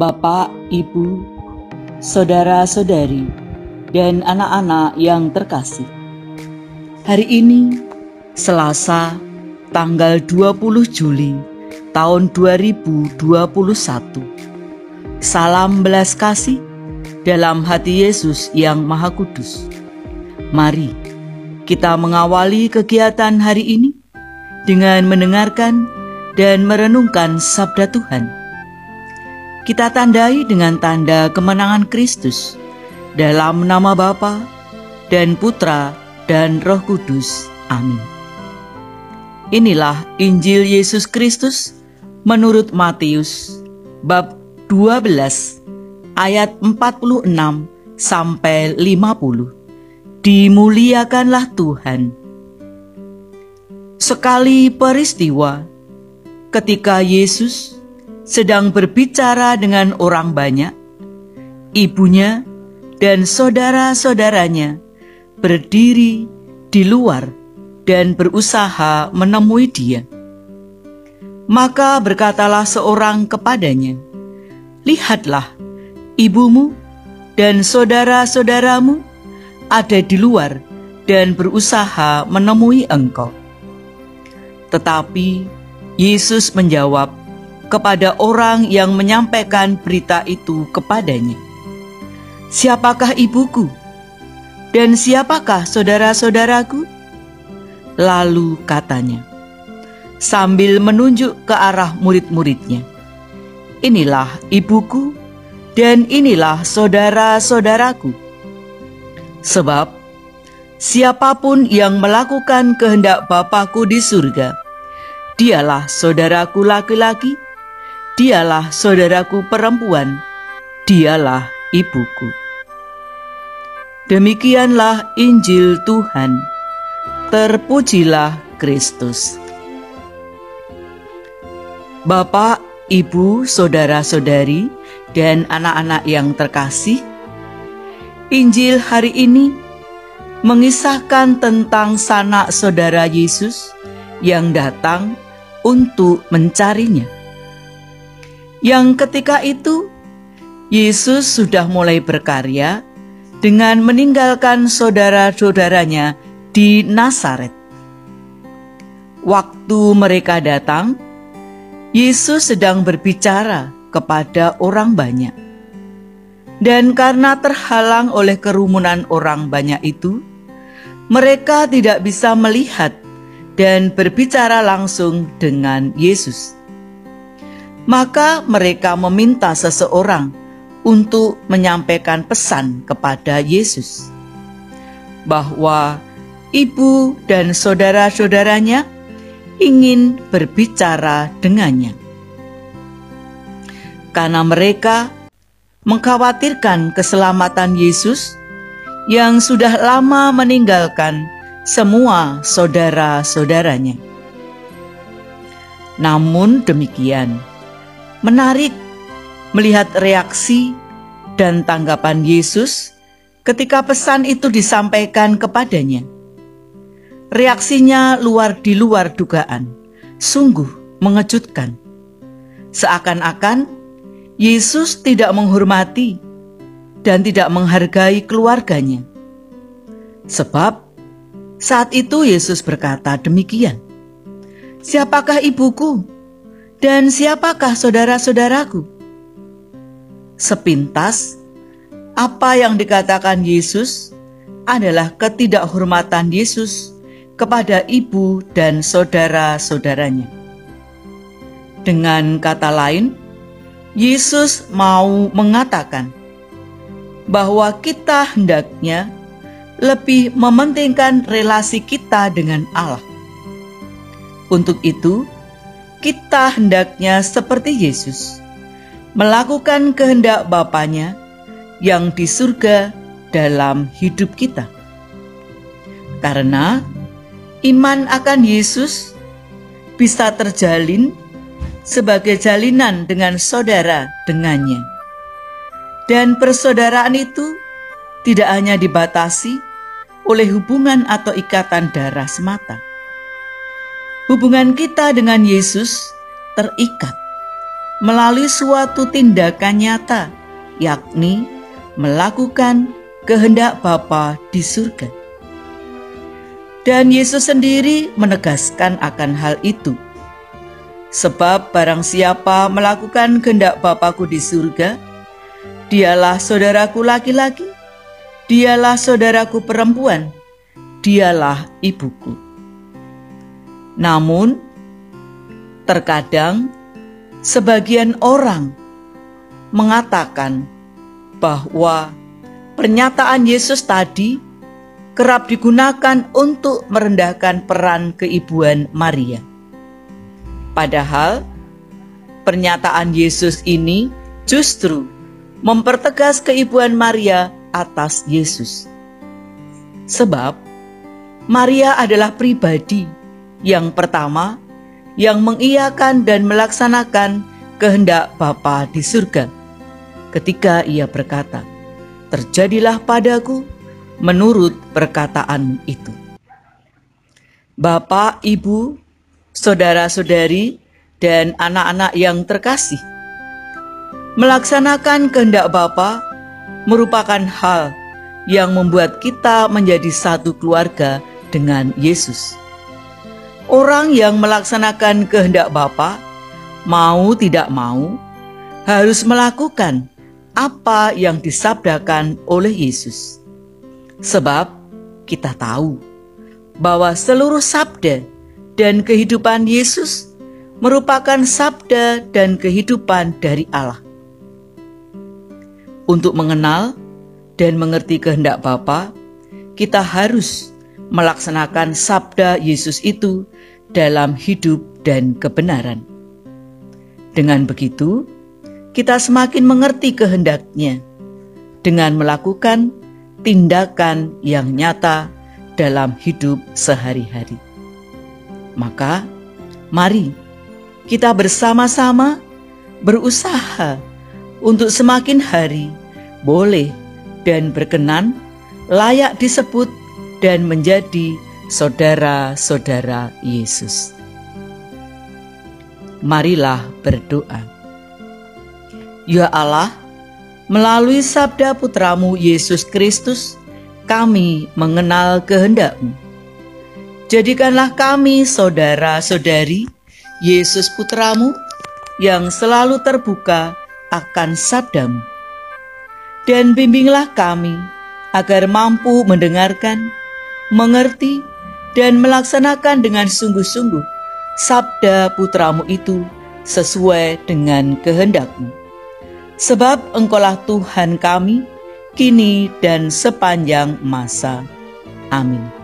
Bapak, Ibu, saudara-saudari, dan anak-anak yang terkasih. Hari ini, Selasa, tanggal 20 Juli tahun 2021. Salam belas kasih dalam hati Yesus yang Maha Kudus. Mari kita mengawali kegiatan hari ini dengan mendengarkan dan merenungkan sabda Tuhan. Kita tandai dengan tanda kemenangan Kristus dalam nama Bapa dan Putra dan Roh Kudus. Amin. Inilah Injil Yesus Kristus menurut Matius bab 12 ayat 46 sampai 50. Dimuliakanlah Tuhan. Sekali peristiwa ketika Yesus sedang berbicara dengan orang banyak, ibunya dan saudara-saudaranya berdiri di luar dan berusaha menemui dia. Maka berkatalah seorang kepadanya, "Lihatlah, ibumu dan saudara-saudaramu ada di luar dan berusaha menemui engkau." Tetapi Yesus menjawab kepada orang yang menyampaikan berita itu kepadanya, "Siapakah ibuku? Dan siapakah saudara-saudaraku?" Lalu katanya, sambil menunjuk ke arah murid-muridnya, "Inilah ibuku dan inilah saudara-saudaraku. Sebab siapapun yang melakukan kehendak Bapa-Ku di surga, dialah saudaraku laki-laki, dialah saudaraku perempuan, dialah ibuku." Demikianlah Injil Tuhan. Terpujilah Kristus. Bapak, Ibu, saudara-saudari, dan anak-anak yang terkasih, Injil hari ini mengisahkan tentang sanak saudara Yesus yang datang untuk mencarinya. Yang ketika itu, Yesus sudah mulai berkarya dengan meninggalkan saudara-saudaranya di Nazaret. Waktu mereka datang, Yesus sedang berbicara kepada orang banyak. Dan karena terhalang oleh kerumunan orang banyak itu, mereka tidak bisa melihat dan berbicara langsung dengan Yesus. Maka mereka meminta seseorang untuk menyampaikan pesan kepada Yesus bahwa ibu dan saudara-saudaranya ingin berbicara dengannya. Karena mereka mengkhawatirkan keselamatan Yesus yang sudah lama meninggalkan semua saudara-saudaranya. Namun demikian, menarik melihat reaksi dan tanggapan Yesus ketika pesan itu disampaikan kepadanya. Reaksinya di luar dugaan, sungguh mengejutkan. Seakan-akan Yesus tidak menghormati dan tidak menghargai keluarganya. Sebab saat itu Yesus berkata demikian, "Siapakah ibuku dan siapakah saudara-saudaraku?" Sepintas, apa yang dikatakan Yesus adalah ketidakhormatan Yesus kepada ibu dan saudara-saudaranya. Dengan kata lain, Yesus mau mengatakan bahwa kita hendaknya lebih mementingkan relasi kita dengan Allah. Untuk itu, kita hendaknya seperti Yesus, melakukan kehendak Bapanya yang di surga dalam hidup kita. Karena iman akan Yesus bisa terjalin sebagai jalinan dengan saudara dengannya. Dan persaudaraan itu tidak hanya dibatasi oleh hubungan atau ikatan darah semata. Hubungan kita dengan Yesus terikat melalui suatu tindakan nyata, yakni melakukan kehendak Bapa di surga. Dan Yesus sendiri menegaskan akan hal itu. Sebab barang siapa melakukan kehendak Bapa-Ku di surga, dialah saudaraku laki-laki, dialah saudaraku perempuan, dialah ibuku. Namun, terkadang sebagian orang mengatakan bahwa pernyataan Yesus tadi kerap digunakan untuk merendahkan peran keibuan Maria. Padahal, pernyataan Yesus ini justru mempertegas keibuan Maria atas Yesus. Sebab, Maria adalah pribadi yang pertama yang mengiyakan dan melaksanakan kehendak Bapa di surga. Ketika ia berkata, "Terjadilah padaku menurut perkataan itu." Bapak, Ibu, saudara-saudari, dan anak-anak yang terkasih, melaksanakan kehendak Bapa merupakan hal yang membuat kita menjadi satu keluarga dengan Yesus. Orang yang melaksanakan kehendak Bapa, mau tidak mau, harus melakukan apa yang disabdakan oleh Yesus. Sebab kita tahu bahwa seluruh sabda dan kehidupan Yesus merupakan sabda dan kehidupan dari Allah. Untuk mengenal dan mengerti kehendak Bapa, kita harus melaksanakan sabda Yesus itu dalam hidup dan kebenaran. Dengan begitu, kita semakin mengerti kehendak-Nya dengan melakukan tindakan yang nyata dalam hidup sehari-hari. Maka, mari kita bersama-sama berusaha untuk semakin hari boleh dan berkenan, layak disebut dan menjadi saudara-saudara Yesus. Marilah berdoa. Ya Allah, melalui sabda Putramu Yesus Kristus, kami mengenal kehendak-Mu. Jadikanlah kami saudara-saudari Yesus Putramu yang selalu terbuka akan sabda-Mu. Dan bimbinglah kami agar mampu mendengarkan, mengerti, dan melaksanakan dengan sungguh-sungguh sabda Putramu itu sesuai dengan kehendak-Mu. Sebab Engkaulah Tuhan kami, kini dan sepanjang masa. Amin.